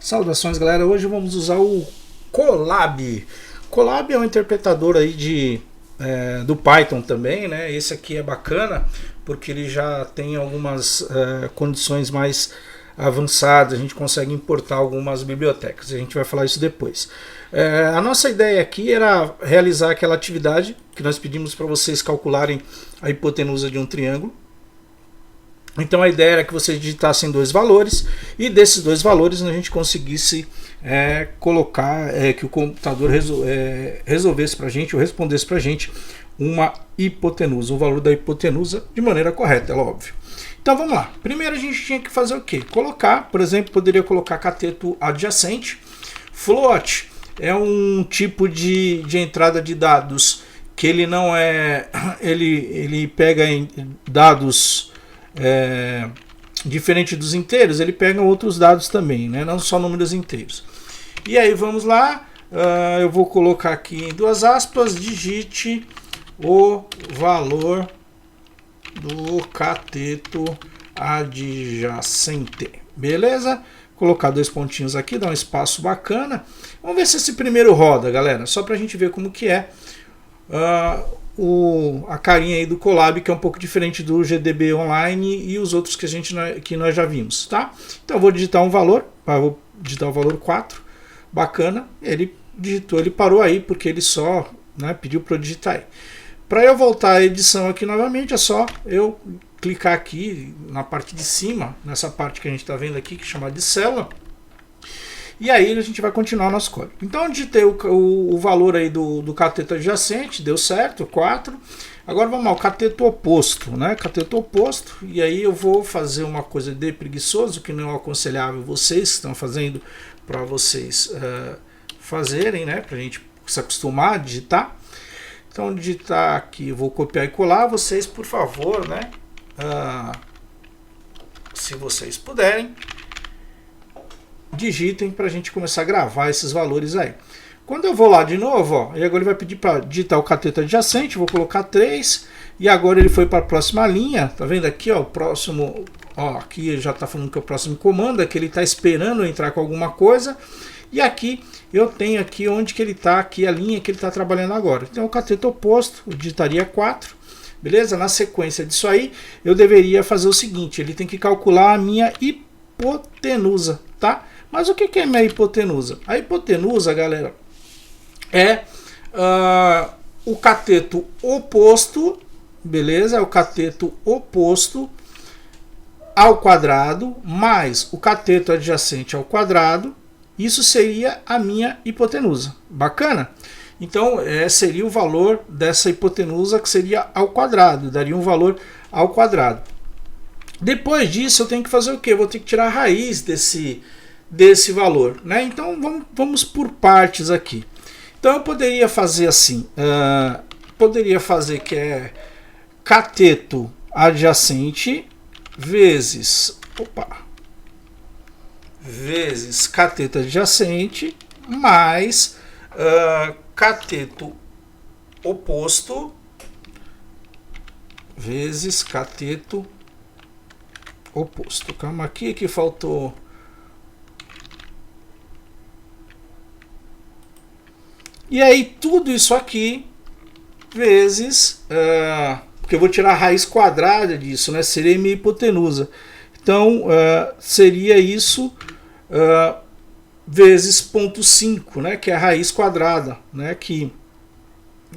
Saudações, galera. Hoje vamos usar o Colab. Colab é um interpretador aí do Python também, né? Esse aqui é bacana porque ele já tem algumas condições mais avançadas. A gente consegue importar algumas bibliotecas. A gente vai falar isso depois. A nossa ideia aqui era realizar aquela atividade que nós pedimos para vocês calcularem a hipotenusa de um triângulo. Então a ideia era que vocês digitassem dois valores e desses dois valores a gente conseguisse colocar, que o computador resolvesse para a gente ou respondesse para a gente uma hipotenusa, o valor da hipotenusa de maneira correta, é óbvio. Então vamos lá. Primeiro a gente tinha que fazer o quê? Colocar, por exemplo, poderia colocar cateto adjacente. Float é um tipo de entrada de dados que ele não é, ele pega dados diferente dos inteiros, ele pega outros dados também, né? Não só números inteiros. E aí vamos lá, eu vou colocar aqui em duas aspas, digite o valor do cateto adjacente, beleza? Colocar dois pontinhos aqui, dá um espaço bacana. Vamos ver se esse primeiro roda, galera, só para a gente ver como que é a carinha aí do Colab, que é um pouco diferente do GDB Online e os outros que nós já vimos, tá? Então eu vou digitar um valor, vou digitar o valor 4, bacana, ele digitou, ele parou aí porque ele só pediu para eu digitar aí. Para eu voltar à edição aqui novamente, é só eu clicar aqui na parte de cima, nessa parte que a gente está vendo aqui, que é chamada de célula. E aí a gente vai continuar nosso código. Então eu digitei o valor aí do cateto adjacente, deu certo, 4. Agora vamos lá, o cateto oposto, né? Cateto oposto, e aí eu vou fazer uma coisa de preguiçoso, que não é aconselhável vocês que estão fazendo, para vocês fazerem, né? Para a gente se acostumar a digitar. Então digitar aqui, vou copiar e colar, vocês por favor, né? Se vocês puderem, digitem para a gente começar a gravar esses valores aí. Quando eu vou lá de novo, ó, e agora ele vai pedir para digitar o cateto adjacente, vou colocar 3, e agora ele foi para a próxima linha, tá vendo aqui, ó, o próximo, ó, aqui ele já está falando que é o próximo comando, é que ele está esperando eu entrar com alguma coisa, e aqui eu tenho aqui onde que ele está, aqui a linha que ele está trabalhando agora. Então o cateto oposto, eu digitaria 4, beleza? Na sequência disso aí, eu deveria fazer o seguinte, ele tem que calcular a minha hipotenusa, tá? Mas o que é minha hipotenusa? A hipotenusa, galera, é o cateto oposto, beleza? É o cateto oposto ao quadrado mais o cateto adjacente ao quadrado. Isso seria a minha hipotenusa. Bacana? Então, seria o valor dessa hipotenusa, que seria ao quadrado. Daria um valor ao quadrado. Depois disso, eu tenho que fazer o quê? Eu vou ter que tirar a raiz desse valor, né? Então vamos por partes aqui. Então eu poderia fazer assim, poderia fazer que é cateto adjacente vezes cateto adjacente mais cateto oposto vezes cateto oposto. Calma aqui que faltou. E aí tudo isso aqui vezes, porque eu vou tirar a raiz quadrada disso, né? Seria minha hipotenusa. Então seria isso vezes 0,5, né? Que é a raiz quadrada, né? Que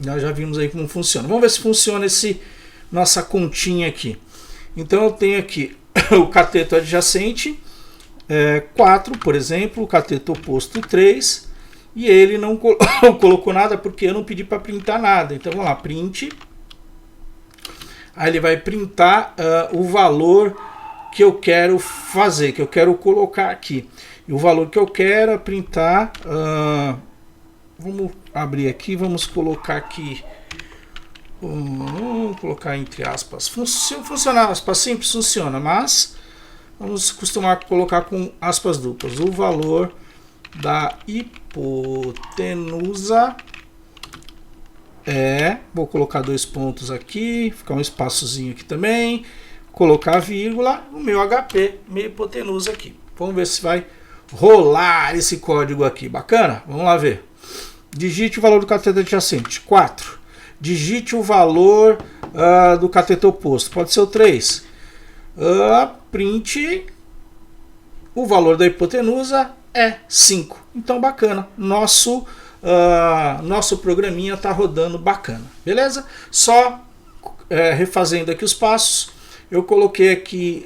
nós já vimos aí como funciona. Vamos ver se funciona nossa continha aqui. Então eu tenho aqui o cateto adjacente 4, por exemplo, o cateto oposto 3. E ele não colocou nada porque eu não pedi para printar nada. Então vamos lá, print. Aí ele vai printar o valor que eu quero fazer, que eu quero colocar aqui. E o valor que eu quero é printar. Vamos abrir aqui, vamos colocar aqui. Vamos colocar entre aspas. Se funcionar aspas simples, funciona, mas vamos costumar colocar com aspas duplas. O valor da hipotenusa vou colocar dois pontos aqui, ficar um espaçozinho aqui também, colocar a vírgula, o meu HP, minha hipotenusa aqui. Vamos ver se vai rolar esse código aqui. Bacana? Vamos lá ver. Digite o valor do cateto adjacente. 4. Digite o valor do cateto oposto. Pode ser o 3. Print. O valor da hipotenusa é 5. Então, bacana. Nosso programinha está rodando bacana. Beleza? Só refazendo aqui os passos. Eu coloquei aqui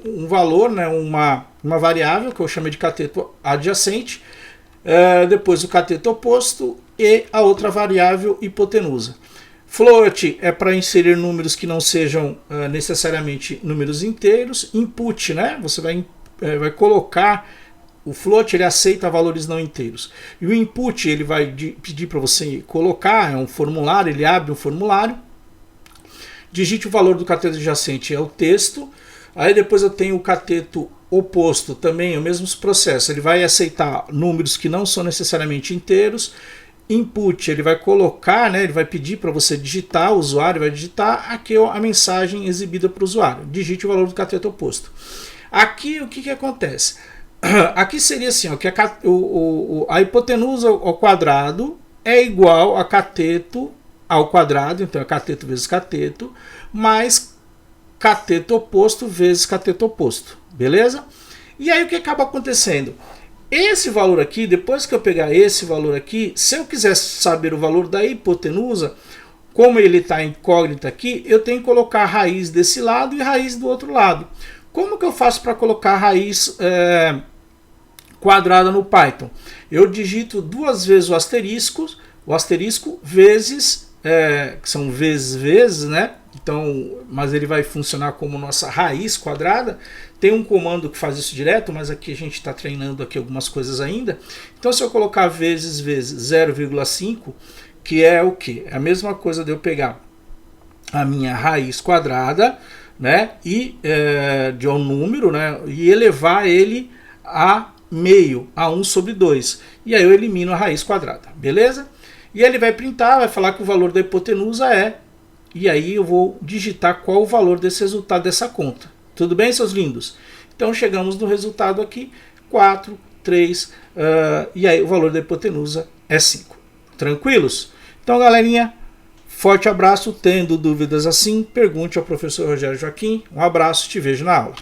um valor, né, uma variável que eu chamei de cateto adjacente. Depois o cateto oposto e a outra variável hipotenusa. Float é para inserir números que não sejam necessariamente números inteiros. Input, né? Você vai colocar o float, ele aceita valores não inteiros. E o input, ele vai pedir para você colocar, é um formulário, ele abre um formulário. Digite o valor do cateto adjacente, é o texto. Aí depois eu tenho o cateto oposto, também o mesmo processo. Ele vai aceitar números que não são necessariamente inteiros. Input, ele vai colocar, né, ele vai pedir para você digitar, o usuário vai digitar aqui a mensagem exibida para o usuário. Digite o valor do cateto oposto. Aqui o que acontece? Aqui seria assim, ó, que a hipotenusa ao quadrado é igual a cateto ao quadrado, então é cateto vezes cateto, mais cateto oposto vezes cateto oposto, beleza? E aí o que acaba acontecendo? Esse valor aqui, depois que eu pegar esse valor aqui, se eu quiser saber o valor da hipotenusa, como ele está incógnito aqui, eu tenho que colocar a raiz desse lado e raiz do outro lado. Como que eu faço para colocar a raiz quadrada no Python? Eu digito 2 vezes o asterisco vezes, que são vezes, né? Então, mas ele vai funcionar como nossa raiz quadrada. Tem um comando que faz isso direto, mas aqui a gente está treinando aqui algumas coisas ainda. Então, se eu colocar vezes 0,5, que é o que? É a mesma coisa de eu pegar a minha raiz quadrada, né, e de um número, né, e elevar ele a meio, a 1 sobre 2. E aí eu elimino a raiz quadrada, beleza? E ele vai printar, vai falar que o valor da hipotenusa é, e aí eu vou digitar qual o valor desse resultado dessa conta. Tudo bem, seus lindos? Então chegamos no resultado aqui, 4, 3, e aí o valor da hipotenusa é 5. Tranquilos? Então, galerinha, forte abraço. Tendo dúvidas assim, pergunte ao professor Rogério Joaquim. Um abraço, te vejo na aula.